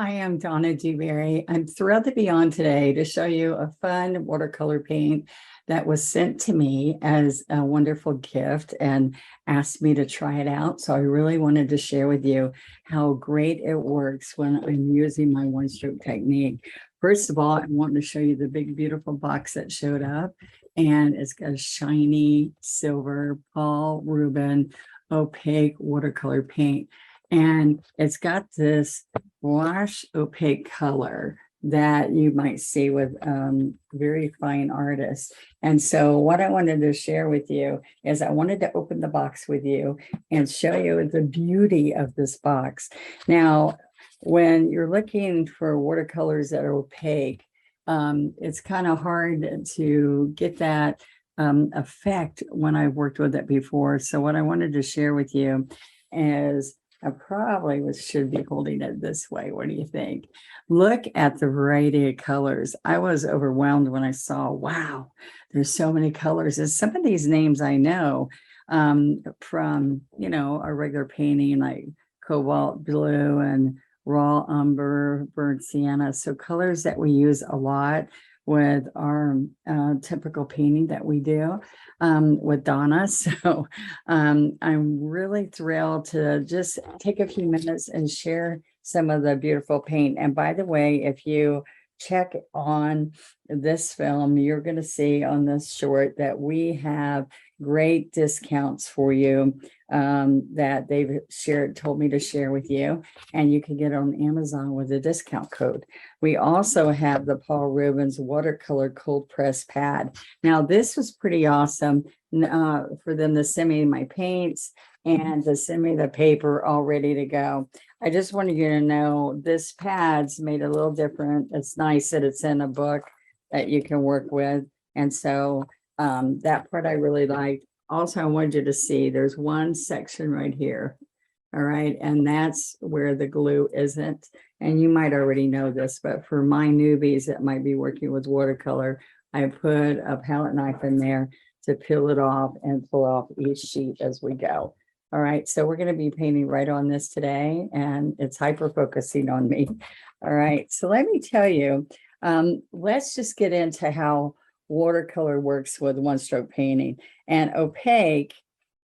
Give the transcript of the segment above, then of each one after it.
Hi, I'm Donna Dewberry. I'm thrilled to be on today to show you a fun watercolor paint that was sent to me as a wonderful gift and asked me to try it out. So I really wanted to share with you how great it works when I'm using my one stroke technique. First of all, I want to show you the big, beautiful box that showed up, and it's got a shiny silver Paul Rubens opaque watercolor paint. And it's got this wash opaque color that you might see with very fine artists. And so what I wanted to share with you is I wanted to open the box with you and show you the beauty of this box. Now, when you're looking for watercolors that are opaque, it's kind of hard to get that effect when I've worked with it before. So what I wanted to share with you is I probably should be holding it this way. What do you think? Look at the variety of colors. I was overwhelmed when I saw, wow, there's so many colors. And some of these names I know from, a regular painting like cobalt blue and raw umber, burnt sienna. So colors that we use a lot with our typical painting that we do with Donna. So I'm really thrilled to just take a few minutes and share some of the beautiful paint. And by the way, if you check on this film, you're going to see on this short that we have great discounts for you that they've told me to share with you, and you can get on Amazon with a discount code. We also have the Paul Rubens watercolor cold press pad. Now this was pretty awesome for them to send me my paints and to send me the paper all ready to go. I just wanted you to know this pad's made a little different. It's nice that it's in a book that you can work with. And so that part I really liked. Also, I wanted you to see there's one section right here. All right. And that's where the glue isn't. And you might already know this, but for my newbies that might be working with watercolor, I put a palette knife in there to peel it off and pull off each sheet as we go. All right, so we're going to be painting right on this today, and it's hyper focusing on me. All right, so let me tell you, let's just get into how watercolor works with one stroke painting. And opaque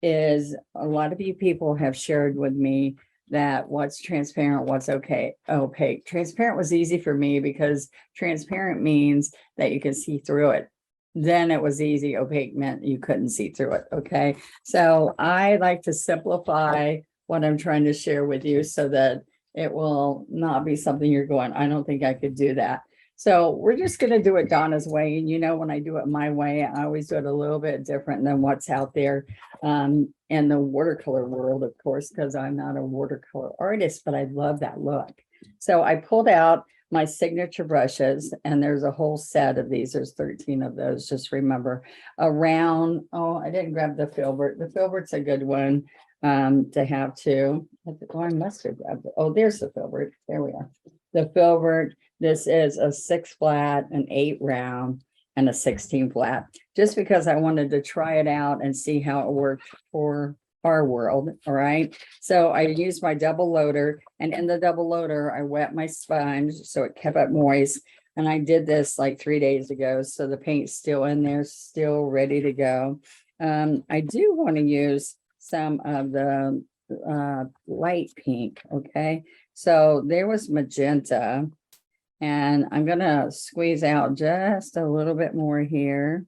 is, a lot of you people have shared with me that what's transparent, what's opaque. Transparent was easy for me because transparent means that you can see through it. Then it was easy. Opaque meant you couldn't see through it. Okay. So I like to simplify what I'm trying to share with you so that it will not be something you're going, I don't think I could do that. So we're just going to do it Donna's way. And when I do it my way, I always do it a little bit different than what's out there in the watercolor world, of course, because I'm not a watercolor artist, but I love that look. So I pulled out my signature brushes, and there's a whole set of these. There's 13 of those. Just remember around, I didn't grab the filbert. The filbert's a good one to have too. Oh, I must have grabbed it. Oh, there's the filbert. There we are. The filbert. This is a 6 flat, an 8 round, and a 16 flat, just because I wanted to try it out and see how it worked for our world. All right. So I used my double loader, and in the double loader, I wet my sponge so it kept it moist. And I did this like 3 days ago. So the paint's still in there, still ready to go. I do want to use some of the light pink. Okay. So there was magenta, and I'm going to squeeze out just a little bit more here.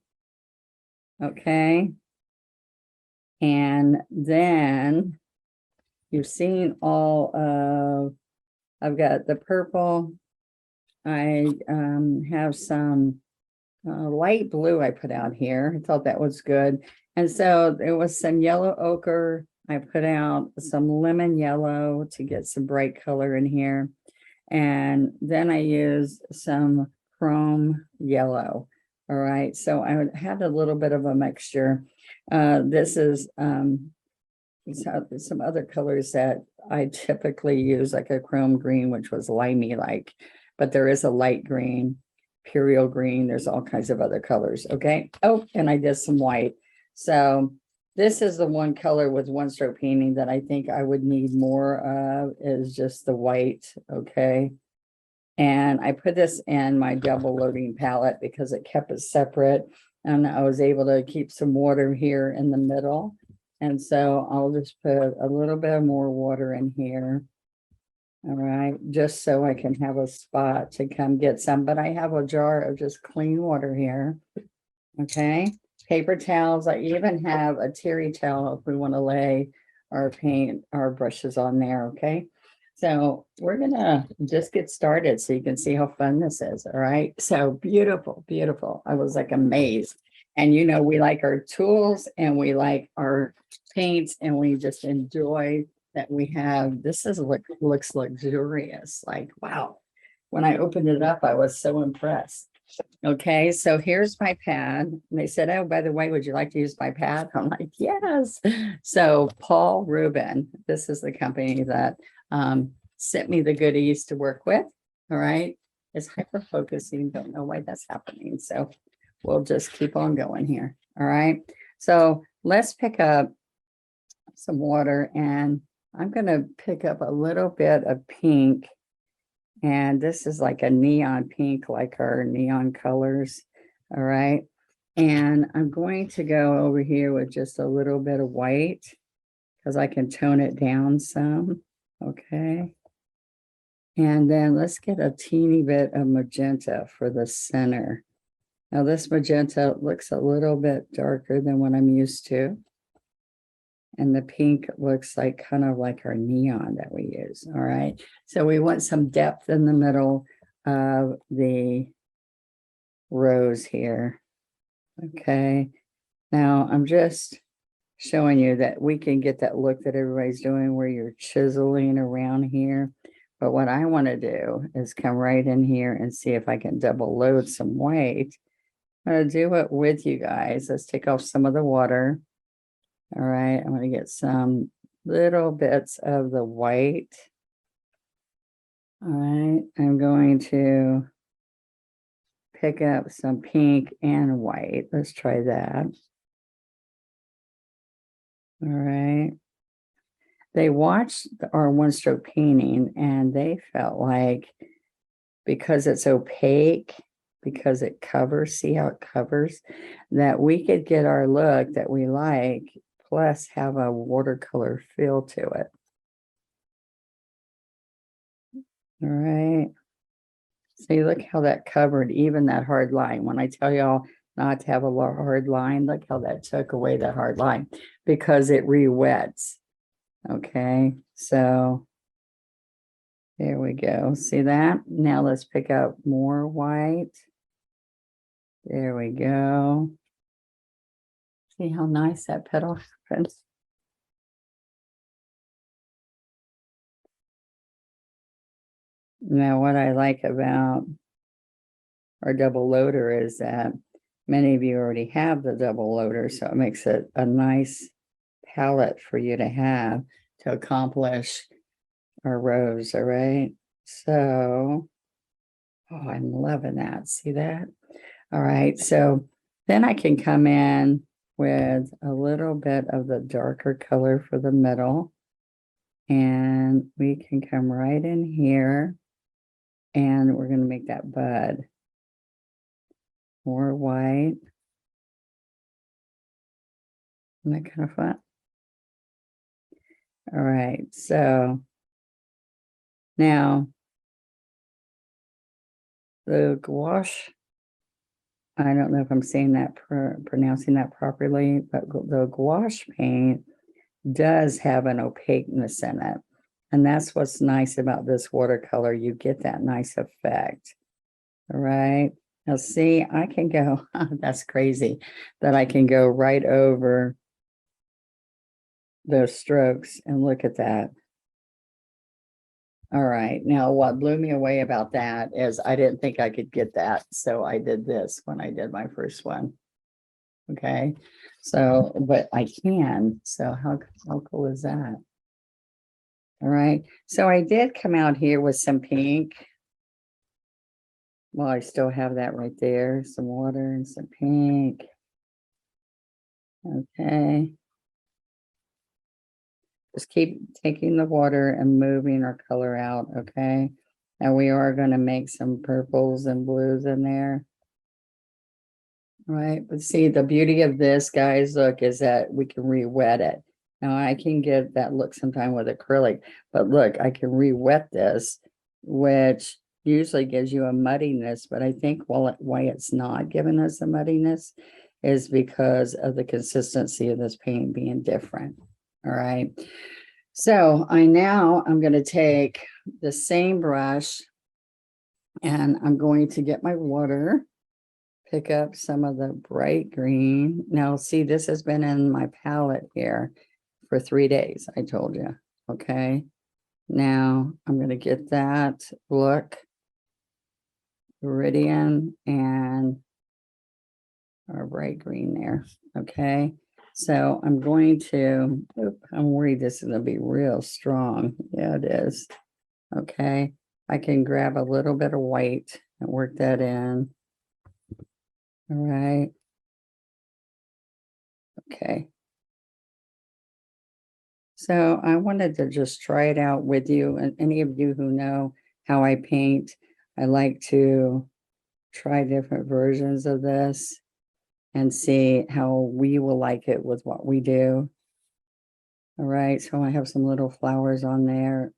Okay. And then you've seen all of, I've got the purple. I have some light blue I put out here. I thought that was good. And so there was some yellow ochre. I put out some lemon yellow to get some bright color in here. And then I used some chrome yellow. All right. So I had a little bit of a mixture. This is some other colors that I typically use, like a chrome green, which was limey like, but there is a light green, imperial green. There's all kinds of other colors. Okay. Oh, and I did some white. So this is the one color with one stroke painting that I think I would need more of, is just the white. Okay. And I put this in my double loading palette because it kept it separate. And I was able to keep some water here in the middle. And so I'll just put a little bit more water in here. All right, just so I can have a spot to come get some, but I have a jar of just clean water here. Okay, paper towels. I even have a terry towel if we want to lay our paint, our brushes on there. Okay, so we're gonna just get started so you can see how fun this is. All right, so beautiful, beautiful. I was like amazed. And you know, we like our tools and we like our paints and we just enjoy that we have. This is looks luxurious. Like, wow. When I opened it up, I was so impressed. Okay, so here's my pad. And they said, oh, by the way, would you like to use my pad? I'm like, yes. So Paul Rubin, this is the company that sent me the goodies to work with. All right. It's hyper focusing. Don't know why that's happening. So we'll just keep on going here. All right. So let's pick up some water, and I'm going to pick up a little bit of pink. And this is like a neon pink, like our neon colors. All right. And I'm going to go over here with just a little bit of white because I can tone it down some. Okay. And then let's get a teeny bit of magenta for the center. Now this magenta looks a little bit darker than what I'm used to. And the pink looks like kind of like our neon that we use. All right. So we want some depth in the middle of the rose here. Okay. Now I'm just showing you that we can get that look that everybody's doing where you're chiseling around here. But what I want to do is come right in here and see if I can double load some white. I'm going to do it with you guys. Let's take off some of the water. All right, I'm going to get some little bits of the white. All right, I'm going to pick up some pink and white. Let's try that. All right. They watched our one-stroke painting and they felt like because it's opaque, because it covers, see how it covers, that we could get our look that we like, plus have a watercolor feel to it. All right. See, look how that covered even that hard line. When I tell y'all not to have a hard line, look how that took away that hard line because it re-wets. Okay, so there we go. See that? Now let's pick up more white. There we go. See how nice that petal happens? Now, what I like about our double loader is that many of you already have the double loader, so it makes it a nice palette for you to have to accomplish our rose. All right. So, oh, I'm loving that. See that? All right. So then I can come in with a little bit of the darker color for the middle. And we can come right in here and we're going to make that bud. More white. Isn't that kind of fun? All right. So now the gouache, I don't know if I'm saying that, pronouncing that properly, but the gouache paint does have an opaqueness in it. And that's what's nice about this watercolor. You get that nice effect. All right. Now see, I can go, that's crazy, that I can go right over those strokes and look at that. All right. Now, what blew me away about that is I didn't think I could get that. So I did this when I did my first one. Okay. So, but I can. So how cool is that? All right. So I did come out here with some pink. Well, I still have that right there. Some water and some pink. Okay. Just keep taking the water and moving our color out. Okay. And we are going to make some purples and blues in there. Right, but see, the beauty of this, guys, look, is that we can re-wet it. Now I can get that look sometime with acrylic, but look, I can re-wet this, which usually gives you a muddiness, but I think why it's not giving us a muddiness is because of the consistency of this paint being different. All right, so I'm going to take the same brush and I'm going to get my water, pick up some of the bright green. Now, see, this has been in my palette here for 3 days, I told you, okay? Now, I'm going to get that look, Viridian and our bright green there, okay? So I'm going to, I'm worried this is going to be real strong. Yeah, it is. Okay, I can grab a little bit of white and work that in. All right. Okay. So I wanted to just try it out with you, and any of you who know how I paint, I like to try different versions of this and see how we will like it with what we do. All right, so I have some little flowers on there.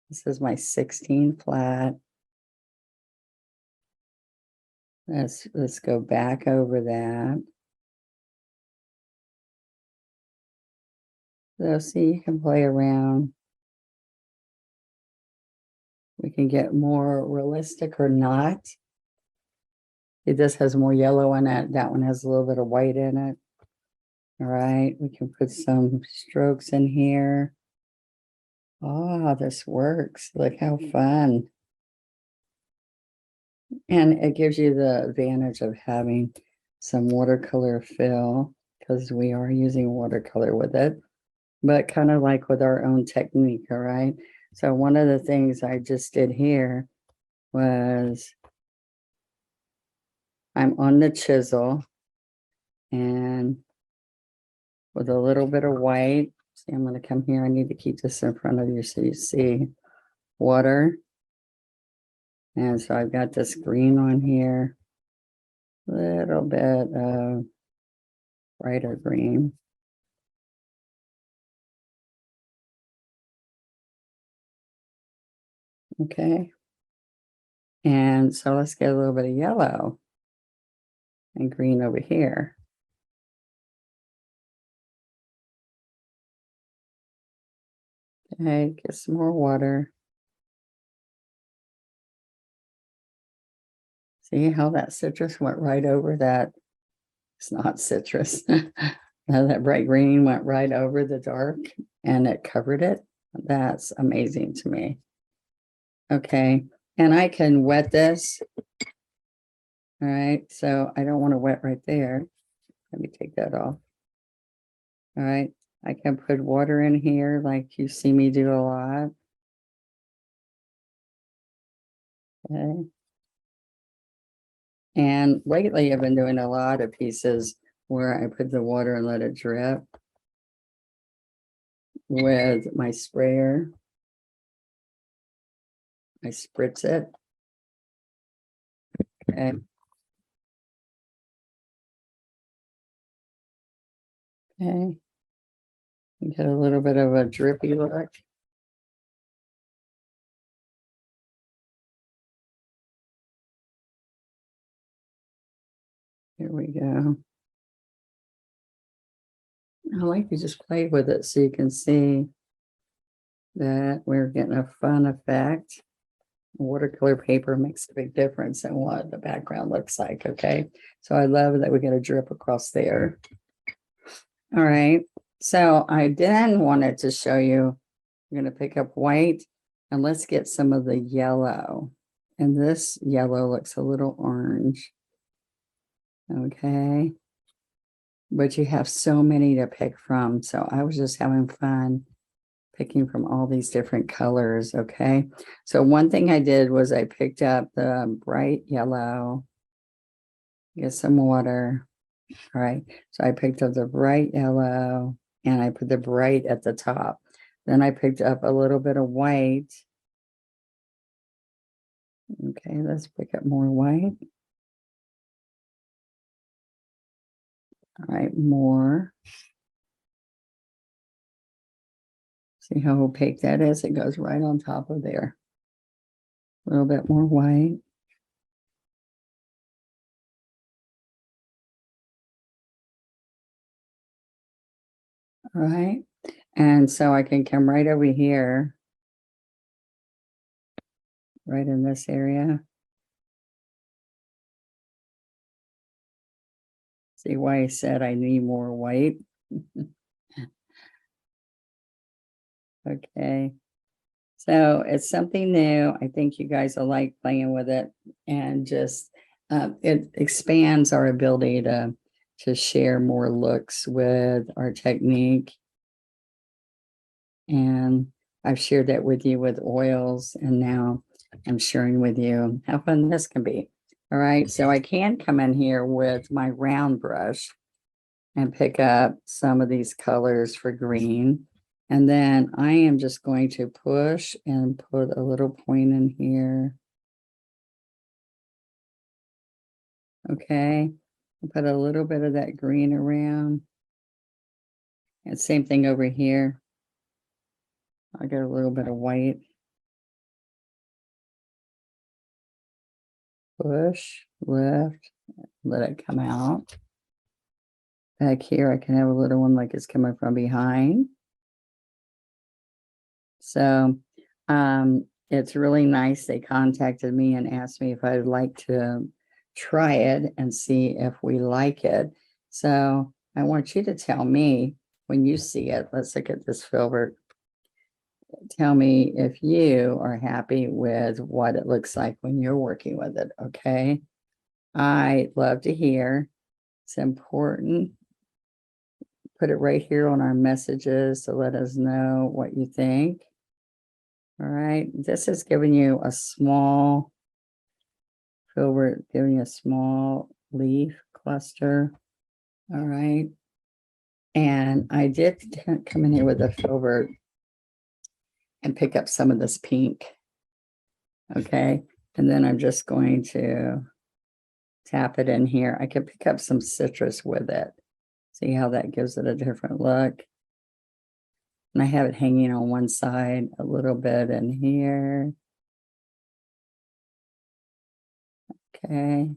This is my 16 flat. Let's go back over that. So see, you can play around. We can get more realistic or not. This has more yellow in it. That one has a little bit of white in it. All right, we can put some strokes in here. Oh, this works. Look how fun. And it gives you the advantage of having some watercolor fill because we are using watercolor with it, but kind of like with our own technique, all right? So one of the things I just did here was I'm on the chisel and with a little bit of white, see, I'm going to come here. I need to keep this in front of you so you see water. And so I've got this green on here, a little bit of brighter green. Okay. And so let's get a little bit of yellow and green over here. Okay, get some more water. See how that citrus went right over that? It's not citrus. That bright green went right over the dark and it covered it. That's amazing to me. Okay, and I can wet this. All right, so I don't want to wet right there. Let me take that off. All right, I can put water in here like you see me do a lot. Okay. And lately I've been doing a lot of pieces where I put the water and let it drip with my sprayer. I spritz it. Okay. Okay. You get a little bit of a drippy look. Here we go. I like to just play with it so you can see that we're getting a fun effect. Watercolor paper makes a big difference in what the background looks like, okay? So I love that we get a drip across there. All right, so I then wanted to show you, I'm going to pick up white and let's get some of the yellow. And this yellow looks a little orange, okay? But you have so many to pick from, so I was just having fun picking from all these different colors, okay? So one thing I did was I picked up the bright yellow, get some water, all right? So I picked up the bright yellow and I put the bright at the top. Then I picked up a little bit of white Okay, let's pick up more white. All right, more. See how opaque that is? It goes right on top of there. A little bit more white. All right. And so I can come right over here, right in this area. See why I said I need more white? Okay. So it's something new. I think you guys will like playing with it, and just it expands our ability to share more looks with our technique. And I've shared that with you with oils, and now I'm sharing with you how fun this can be. All right, so I can come in here with my round brush and pick up some of these colors for green. And then I am just going to push and put a little point in here. Okay, put a little bit of that green around. And same thing over here. I'll get a little bit of white. Push, lift, let it come out. Back here, I can have a little one like it's coming from behind. So it's really nice. They contacted me and asked me if I'd like to try it and see if we like it. So I want you to tell me when you see it. Let's look at this filbert. Tell me if you are happy with what it looks like when you're working with it, okay? I love to hear. It's important. Put it right here on our messages to let us know what you think. All right, this is giving you a small filbert, giving you a small leaf cluster. All right, and I did come in here with a filbert and pick up some of this pink. Okay, and then I'm just going to tap it in here. I could pick up some citrus with it. See how that gives it a different look. And I have it hanging on one side, a little bit in here. Okay.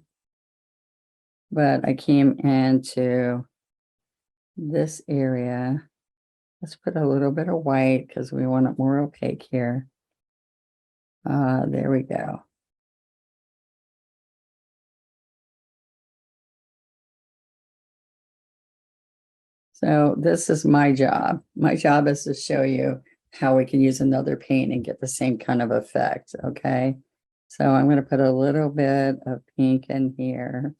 But I came into this area. Let's put a little bit of white because we want it more opaque here. There we go. So this is my job. My job is to show you how we can use another paint and get the same kind of effect, okay? So I'm going to put a little bit of pink in here.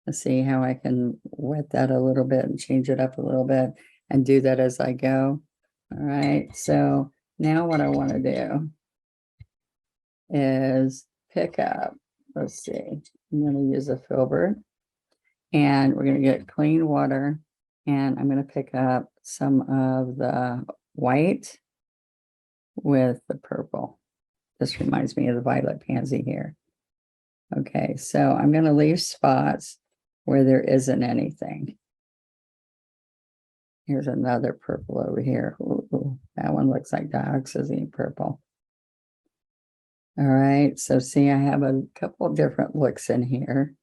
Let's see how I can wet that a little bit and change it up a little bit and do that as I go. All right, so now what I want to do is pick up, let's see, I'm going to use a filbert. And we're going to get clean water, and I'm going to pick up some of the white with the purple. This reminds me of the violet pansy here. Okay, so I'm going to leave spots where there isn't anything. Here's another purple over here. Ooh, that one looks like dioxazine purple. All right, so see, I have a couple different looks in here.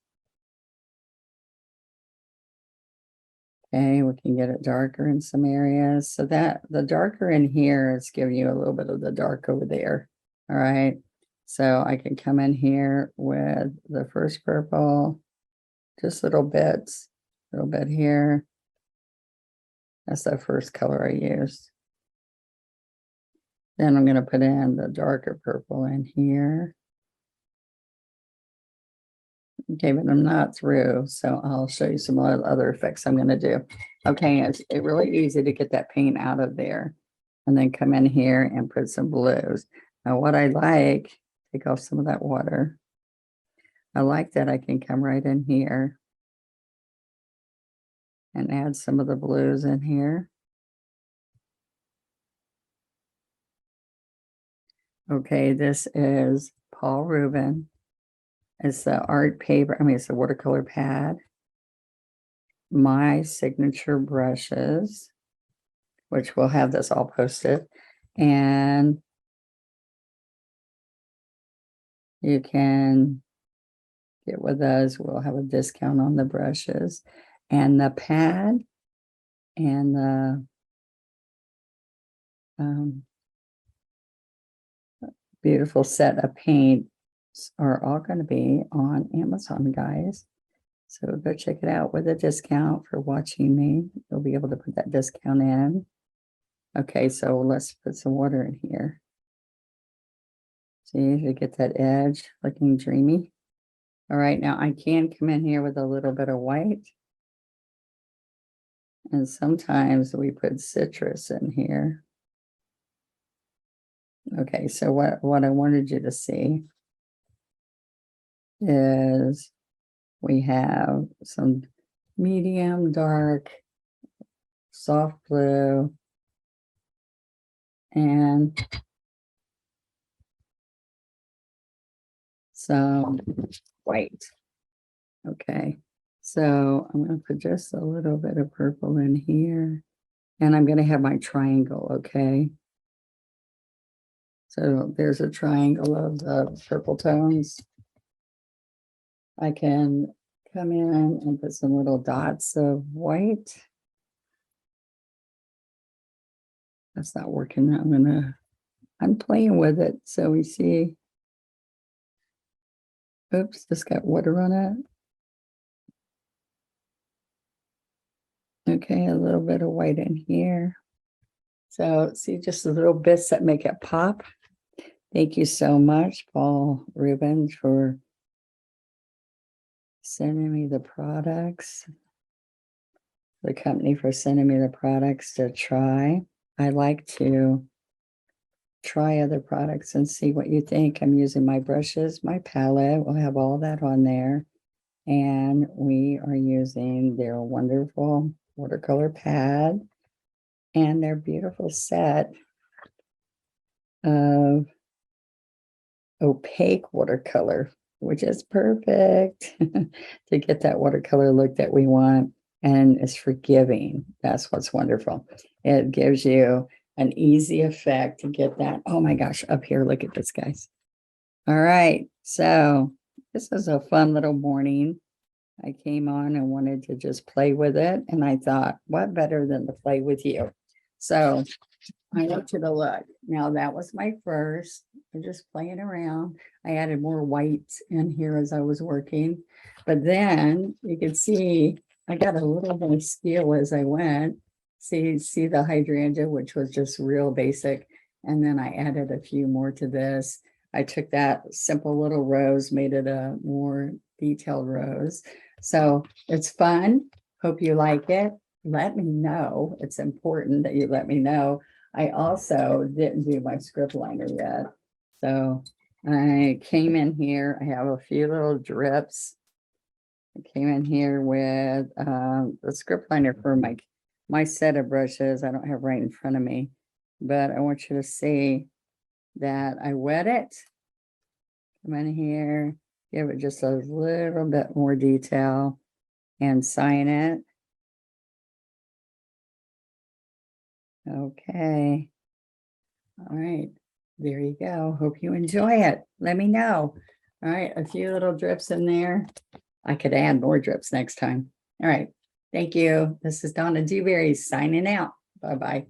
Okay, we can get it darker in some areas. So that the darker in here is giving you a little bit of the dark over there. All right. So I can come in here with the first purple, just little bits, a little bit here. That's the first color I used. Then I'm going to put in the darker purple in here. Okay, but I'm not through, so I'll show you some other effects I'm going to do. Okay, it's really easy to get that paint out of there and then come in here and put some blues. Now what I like, take off some of that water. I like that I can come right in here and add some of the blues in here. Okay, this is Paul Rubin. It's the art paper. It's the watercolor pad. My signature brushes, which we'll have this all posted. And you can get with us. We'll have a discount on the brushes and the pad and the beautiful set of paints are all going to be on Amazon, guys. So go check it out with a discount for watching me. You'll be able to put that discount in. Okay, so let's put some water in here. See, you get that edge looking dreamy. All right, now I can come in here with a little bit of white. And sometimes we put citrus in here. Okay, so what I wanted you to see is we have some medium dark, soft blue, and some white. Okay, so I'm going to put just a little bit of purple in here, and I'm going to have my triangle. Okay, so there's a triangle of the purple tones. I can come in and put some little dots of white. That's not working. I'm playing with it. So we see, oops, this got water on it. Okay, a little bit of white in here. So see just the little bits that make it pop. Thank you so much, Paul Rubens, for sending me the products. The company for sending me the products to try. I like to try other products and see what you think. I'm using my brushes, my palette. We'll have all that on there. And we are using their wonderful watercolor pad and their beautiful set of opaque watercolor, which is perfect to get that watercolor look that we want. And it's forgiving. That's what's wonderful. It gives you an easy effect to get that. Oh my gosh, up here, look at this, guys. All right, so this is a fun little morning. I came on and wanted to just play with it, and I thought, what better than to play with you? So I want you to look. Now that was my first. I'm just playing around. I added more whites in here as I was working, but then you can see I got a little more skill as I went. See the hydrangea, which was just real basic. And then I added a few more to this. I took that simple little rose, made it a more detailed rose. So it's fun. Hope you like it. Let me know. It's important that you let me know. I also didn't do my script liner yet. So I came in here. I have a few little drips. I came in here with the script liner for my set of brushes. I don't have right in front of me, but I want you to see that I wet it. Come in here, give it just a little bit more detail and sign it. Okay. All right. There you go. Hope you enjoy it. Let me know. All right. A few little drips in there. I could add more drips next time. All right. Thank you. This is Donna Dewberry signing out. Bye-bye.